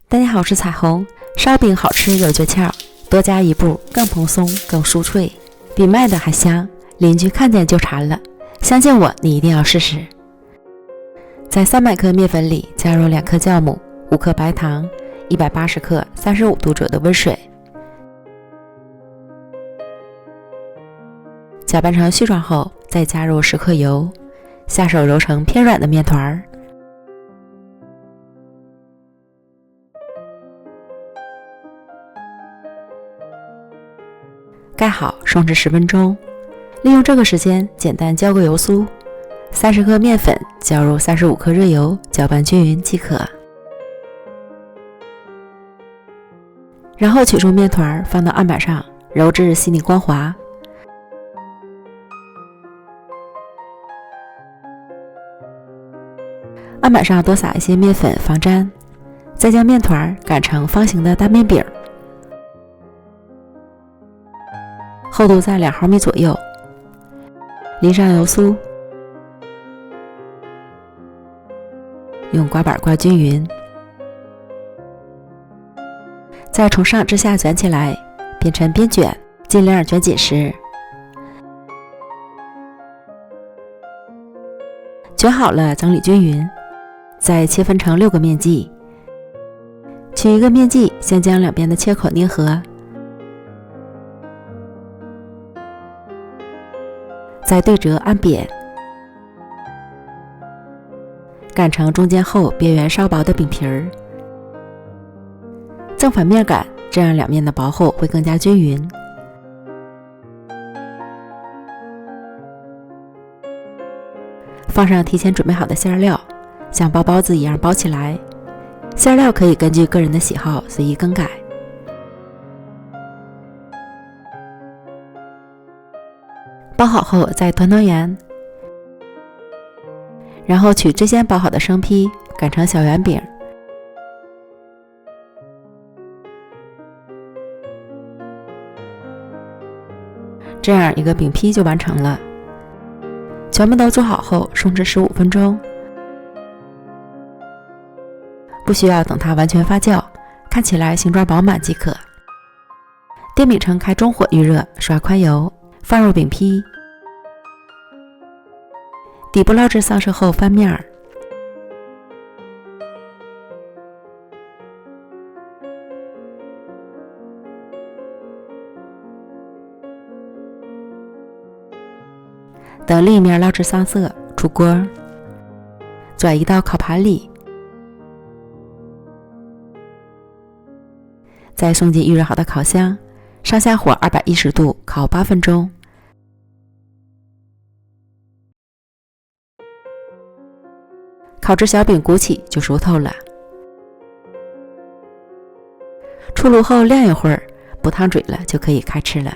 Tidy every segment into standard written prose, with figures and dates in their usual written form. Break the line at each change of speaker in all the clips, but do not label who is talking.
大家好，我是彩虹。烧饼好吃有诀窍，多加一步更蓬松更酥脆，比卖的还香，邻居看见就馋了。相信我，你一定要试试。在300克面粉里加入2克酵母、5克白糖、180克35度左右的温水，搅拌成絮状后，再加入10克油，下手揉成偏软的面团，盖好松至10分钟。利用这个时间简单浇个油酥，30克面粉浇入35克热油，搅拌均匀即可。然后取出面团放到案板上，揉至细腻光滑。案板上多撒一些面粉防粘，再将面团擀成方形的大面饼，厚度在2毫米左右，淋上油酥，用刮板刮均匀，再从上至下卷起来，边抻边卷，尽量卷紧实。卷好了，整理均匀，再切分成6个面剂，取一个面剂，先将两边的切口捏合，再对折按扁，擀成中间厚边缘稍薄的饼皮儿，正反面擀，这样两面的薄厚会更加均匀。放上提前准备好的馅料，像包包子一样包起来，馅料可以根据个人的喜好随意更改。包好后再团团圆，然后取最先包好的生坯擀成小圆饼，这样一个饼坯就完成了。全部都做好后松至15分钟，不需要等它完全发酵，看起来形状饱满即可。电饼铛开中火预热，刷宽油，放入饼坯，底部捞至上色后翻面，等另一面捞至上色，出锅，转移到烤盘里，再送进预热好的烤箱，上下火210度烤8分钟。烤至小饼鼓起就熟透了。出炉后晾一会儿，不烫嘴了就可以开吃了。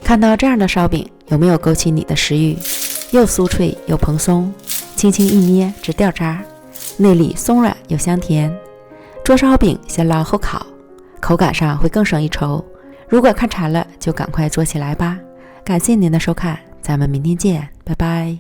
看到这样的烧饼，有没有勾起你的食欲？又酥脆又蓬松，轻轻一捏直掉渣，内里松软又香甜。做烧饼先捞后烤，口感上会更胜一筹。如果看馋了，就赶快做起来吧。感谢您的收看，咱们明天见，拜拜。